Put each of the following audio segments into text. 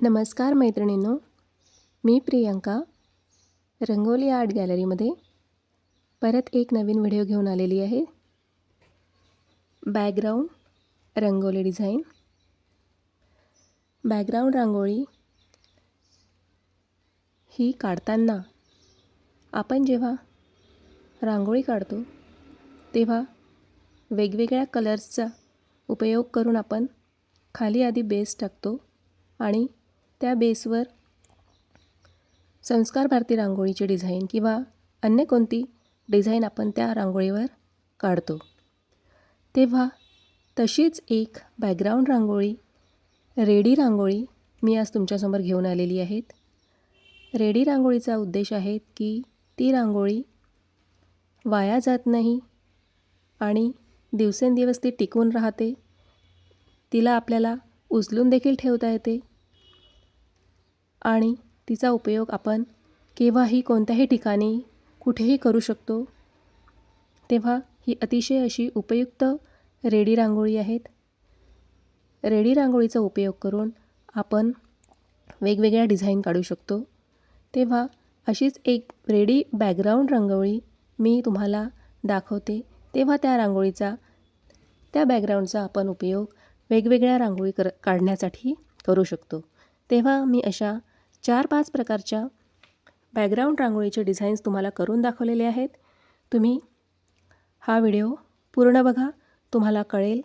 नमस्कार मैत्रिणींनो, मी प्रियंका रंगोली आर्ट गॅलरीमध्ये परत एक नवीन व्हिडिओ घेऊन आलेली आहे. Background rangoli design. बॅकग्राऊंड रांगोळी ही काढताना आपण जेव्हा रांगोळी काढतो तेव्हा वेगवेगळ्या कलर्सचा उपयोग करून आपण खाली आधी बेस टाकतो आणि त्या बेसवर संस्कार भारती रांगोळीची डिझाईन किंवा अन्य कोणती डिझाईन आपण त्या रांगोळीवर काढतो. तेव्हा तशीच एक बॅकग्राऊंड रांगोळी, रेडी रांगोळी मी आज तुमच्यासमोर घेऊन आलेली आहे. रेडी रांगोळीचा उद्देश आहे की ती रांगोळी वाया जात नाही आणि दिवसेंदिवस ती टिकून राहते. तिला आपल्याला उचलून देखील ठेवता येते आणि तिचा उपयोग आपण केव्हाही कोणत्याही ठिकाणी कुठेही करू शकतो. तेव्हा ही अतिशय अशी उपयुक्त रेडी रांगोळी आहेत. रेडी रांगोळीचा उपयोग करून आपण वेगवेगळ्या डिझाईन काढू शकतो. तेव्हा अशीच एक रेडी बॅकग्राऊंड रांगोळी मी तुम्हाला दाखवते. तेव्हा त्या बॅकग्राऊंडचा आपण उपयोग वेगवेगळ्या रांगोळी काढण्यासाठी करू शकतो. तेव्हा मी अशा 4-5 प्रकारच्या बॅकग्राऊंड रांगोळीचे डिझाईन्स तुम्हाला करून दाखवलेले आहेत. तुम्ही हा व्हिडिओ पूर्ण बघा, तुम्हाला कळेल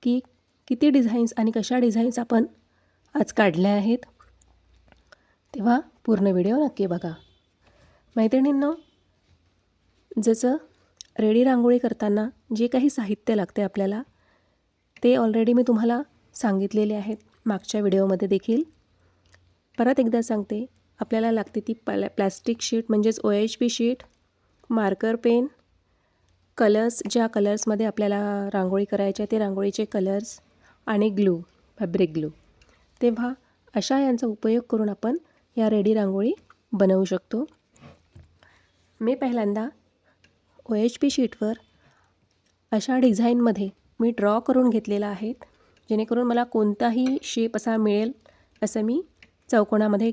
की किती डिझाईन्स आणि कशा डिझाईन्स आपण आज काढल्या आहेत. तेव्हा पूर्ण व्हिडिओ नक्की बघा. मैत्रिणींनो, जसं रेडी रांगोळी करताना जे काही साहित्य लागते आपल्याला ते ऑलरेडी मी तुम्हाला सांगितलेले आहेत मागच्या व्हिडिओमध्ये देखील. परत एकदा सांगते, आपल्याला लागते ती प्लॅस्टिक शीट म्हणजेच OHP sheet, marker pen, colours ज्या कलर्समध्ये आपल्याला रांगोळी करायच्या ते रांगोळीचे कलर्स आणि ग्लू, फॅब्रिक ग्लू. तेव्हा अशा यांचा उपयोग करून आपण या रेडी रांगोळी बनवू शकतो. मी पहिल्यांदा OHP शीटवर अशा डिझाईनमध्ये मी ड्रॉ करून घेतलेला आहे, जेणेकरून मला कोणताही शेप असा मिळेल असं मी चौकोनामध्ये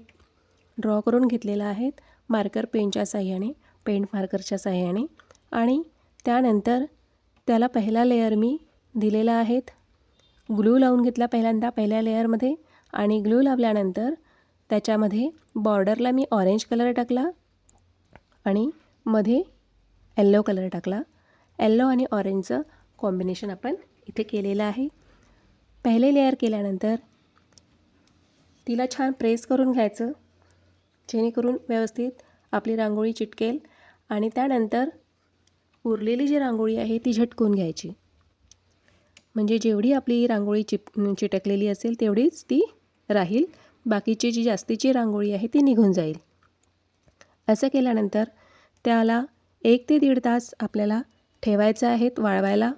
ड्रॉ करून घेतलेला आहे मार्कर पेनच्या साहाय्याने, पेंट मार्करच्या साहाय्याने. आणि त्यानंतर त्याला पहिला लेयर मी दिलेला आहे, ग्लू लावून घेतला पहिल्यांदा पहिल्या लेयरमध्ये. आणि ग्लू लावल्यानंतर त्याच्यामध्ये बॉर्डरला मी ऑरेंज कलर टाकला आणि मध्ये येल्लो कलर टाकला. येल्लो आणि ऑरेंजचं कॉम्बिनेशन आपण इथे केलेलं आहे. पहिले लेयर केल्यानंतर तिला छान प्रेस करून घ्यायचं, जेणेकरून व्यवस्थित आपली रांगोळी चिटकेल. आणि त्यानंतर उरलेली जी रांगोळी आहे ती झटकून घ्यायची, म्हणजे जेवढी आपली रांगोळी चिटकलेली असेल तेवढीच ती राहील, बाकीची जी जास्तीची रांगोळी आहे ती निघून जाईल. असं केल्यानंतर त्याला 1 ते 1.5 तास आपल्याला ठेवायचं आहे वाळवायला.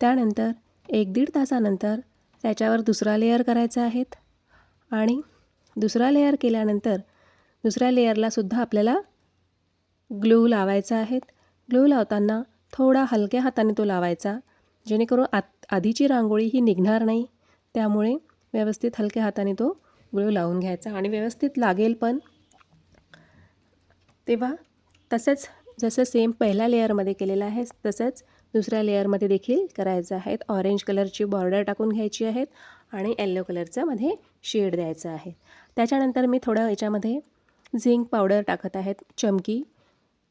त्यानंतर 1-1.5 तासानंतर त्याच्यावर दुसरा लेयर करायचा आहे आणि दुसरा लेयर केल्यानंतर दुसऱ्या लेयरलासुद्धा आपल्याला ग्लू लावायचा आहे. ग्लू लावताना थोडा हलक्या हाताने तो लावायचा, जेणेकरून आधीची रांगोळी ही निघणार नाही. त्यामुळे व्यवस्थित हलक्या हाताने तो ग्लू लावून घ्यायचा आणि व्यवस्थित लागेल पण. तेव्हा तसंच जसं सेम पहिल्या लेयरमध्ये केलेलं आहे तसंच दुसऱ्या लेयरमध्ये देखील करायचं आहे. ऑरेंज कलरची बॉर्डर टाकून घ्यायची आहे आणि येल्लो कलरचा मध्ये शेड द्यायचा आहे. त्याच्यानंतर मी थोडं याच्यामध्ये झिंक पावडर टाकत आहेत, चमकी.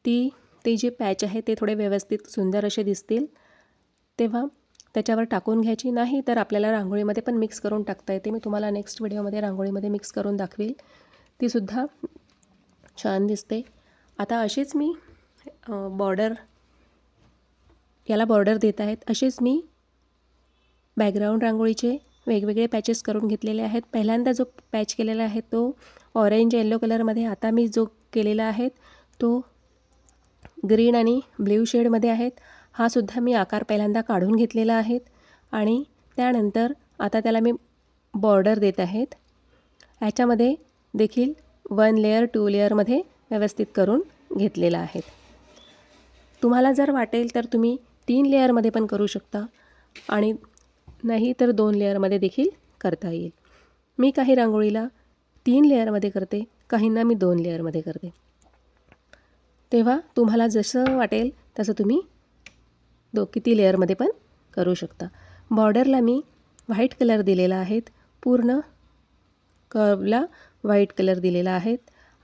ते जे पॅच आहे ते थोडे व्यवस्थित सुंदर असे दिसतील तेव्हा त्याच्यावर टाकून घ्यायची. नाही तर आपल्याला रांगोळीमध्ये पण मिक्स करून टाकता येते. मी तुम्हाला नेक्स्ट व्हिडिओमध्ये रांगोळीमध्ये मिक्स करून दाखवेल, तीसुद्धा छान दिसते. आता अशीच मी याला बॉर्डर देत आहेत. असेच मी बॅकग्राऊंड रांगोळीचे वेगवेगळे पॅचेस करून घेतलेले आहेत. पहिल्यांदा जो पॅच केलेला आहे तो ऑरेंज येल्लो कलरमध्ये, आता मी जो केलेला आहे तो ग्रीन आणि ब्ल्यू शेडमध्ये आहेत. हा सुद्धा मी आकार पहिल्यांदा काढून घेतलेला आहे आणि त्यानंतर आता त्याला मी बॉर्डर देत आहेत. ह्याच्यामध्ये देखील 1 लेयर 2 लेयरमध्ये व्यवस्थित करून घेतलेला आहे. तुम्हाला जर वाटेल तर तुम्ही 3 लेयरमध्ये पण करू शकता आणि नाही तर 2 लेयरमध्ये देखील करता येईल. मी काही रांगोळीला 3 लेअरमध्ये करते, काहींना मी 2 लेअरमध्ये करते. तेव्हा तुम्हाला जसं वाटेल तसं तुम्ही किती लेअरमध्ये पण करू शकता. बॉर्डरला मी व्हाईट कलर दिलेला आहे, पूर्ण कर्वला व्हाईट कलर दिलेला आहे.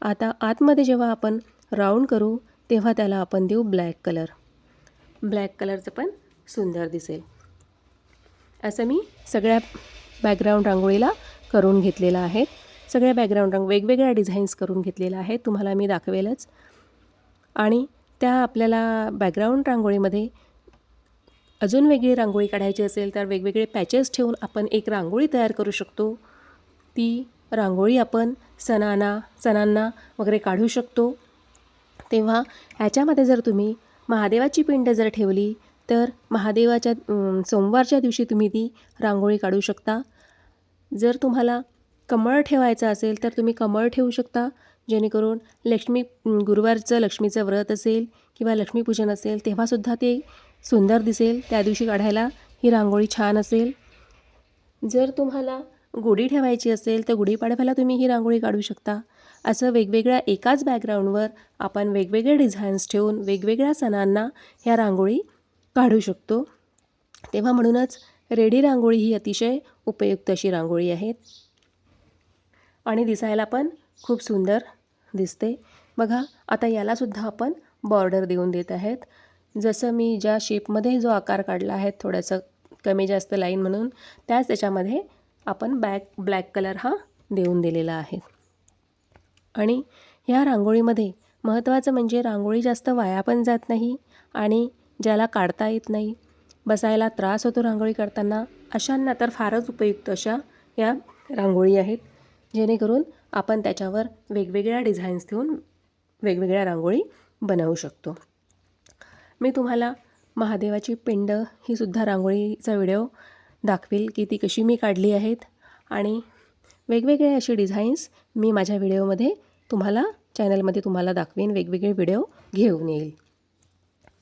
आता आतमध्ये जेव्हा आपण राऊंड करू तेव्हा त्याला आपण देऊ ब्लॅक कलर. ब्लॅक कलरचं पण सुंदर दिसेल. असं मी सगळ्या बॅकग्राऊंड रांगोळीला करून घेतलेलं आहे. सगळ्या बॅकग्राऊंड वेगवेगळ्या डिझाईन्स करून घेतलेल्या आहेत, तुम्हाला मी दाखवेलच. आणि त्या आपल्याला बॅकग्राऊंड रांगोळीमध्ये अजून वेगळी रांगोळी काढायची असेल तर वेगवेगळे पॅचेस ठेवून आपण एक रांगोळी तयार करू शकतो. ती रांगोळी आपण सणांना वगैरे काढू शकतो. तेव्हा ह्याच्यामध्ये जर तुम्ही महादेवाची पिंड जर ठेवली तर महादेवाच्या सोमवारच्या दिवशी तुम्ही ती रांगोळी काढू शकता. जर तुम्हाला कमळ ठेवायचं असेल तर तुम्ही कमळ ठेवू शकता, जेणेकरून गुरुवारचं लक्ष्मीचं व्रत असेल किंवा लक्ष्मीपूजन असेल तेव्हासुद्धा ते सुंदर दिसेल. त्या दिवशी काढायला ही रांगोळी छान असेल. जर तुम्हाला गुढी ठेवायची असेल तर गुढीपाडव्याला तुम्ही ही रांगोळी काढू शकता. असं वेगवेगळ्या एकाच बॅकग्राऊंडवर आपण वेगवेगळे डिझाईन्स ठेवून वेगवेगळ्या सणांना ह्या रांगोळी काढू शकतो. तेव्हा म्हणूनच रेडी रांगोळी ही अतिशय उपयुक्त अशी रांगोळी आहे आणि दिसायला पण खूप सुंदर दिसते. बघा, आता यालासुद्धा आपण बॉर्डर देऊन देत आहेत. जसं मी ज्या शेपमध्ये जो आकार काढला आहे, थोडंसं कमी जास्त लाईन म्हणून, त्याच्यामध्ये आपण ब्लॅक कलर हा देऊन दिलेला आहे. आणि ह्या रांगोळीमध्ये महत्त्वाचं म्हणजे रांगोळी जास्त वाया पण जात नाही आणि ज्याला काढता येत नाही, बसायला त्रास होतो रांगोळी काढताना, अशांना तर फारच उपयुक्त अशा या रांगोळी आहेत, जेणेकरून आपण त्याच्यावर वेगवेगळ्या डिझाईन्स देऊन वेगवेगळ्या रांगोळी बनवू शकतो. मी तुम्हाला महादेवाची पिंड ही सुद्धा रांगोळीचा व्हिडिओ दाखवेल की ती कशी मी काढली आहेत. आणि वेगवेगळे असे डिझाईन्स मी माझ्या व्हिडिओमध्ये चॅनलमध्ये तुम्हाला दाखवेन, वेगवेगळे व्हिडिओ घेऊन येईल.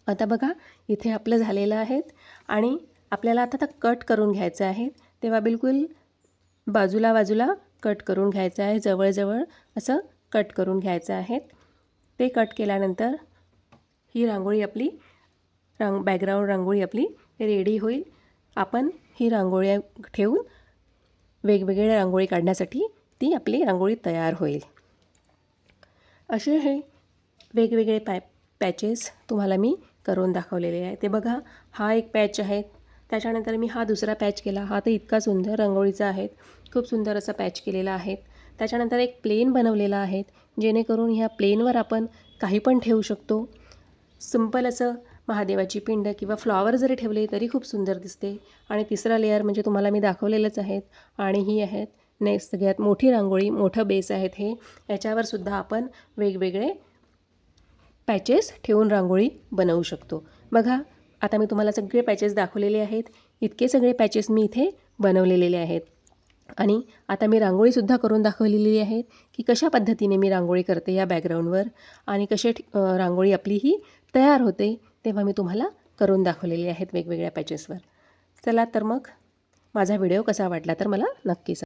आता बघा, इथे आपलं झालेलं आहे आणि आपल्याला आता कट करून घ्यायचं आहे. तेव्हा बिलकुल बाजूला कट करून घ्यायचं आहे, जवळजवळ असं कट करून घ्यायचं आहे. ते कट केल्यानंतर ही रांगोळी आपली बॅकग्राऊंड रांगोळी आपली रेडी होईल. आपण ही रांगोळी ठेवून वेगवेगळ्या रांगोळी काढण्यासाठी ती आपली रांगोळी तयार होईल. असे हे वेगवेगळे पॅचेस तुम्हाला मी करून दाखवलेले आहे. ते बघा, हा एक पॅच आहे, त्याच्यानंतर मी हा दुसरा पॅच केला. हा तर इतका सुंदर रांगोळीचा आहे, खूप सुंदर असा पॅच केलेला आहे. त्याच्यानंतर एक प्लेन बनवलेला आहे, जेणेकरून ह्या प्लेनवर आपण काही पण ठेवू शकतो. सिंपल असं महादेवाची पिंड किंवा फ्लॉवर जरी ठेवले तरी खूप सुंदर दिसते. आणि तिसरा लेअर म्हणजे तुम्हाला मी दाखवलेलंच आहे. आणि ही आहेत नेक्स्ट सगळ्यात मोठी रांगोळी, मोठं बेस आहेत हे. याच्यावर सुद्धा आपण वेगवेगळे पॅचेस ठेवून रांगोळी बनवू शकतो. बघा, आता मी तुम्हाला सगळे पॅचेस दाखवलेले आहेत. इतके सगळे पॅचेस मी इथे बनवलेले आहेत. आणि आता मी रांगोळीसुद्धा करून दाखवलेली आहे की कशा पद्धतीने मी रांगोळी करते या बॅकग्राऊंडवर आणि कसे रांगोळी आपली ही तयार होते, तेव्हा मी तुम्हाला करून दाखवलेली आहेत वेगवेगळ्या पॅचेसवर. चला तर मग माझा व्हिडिओ कसा वाटला तर मला नक्की सांगा.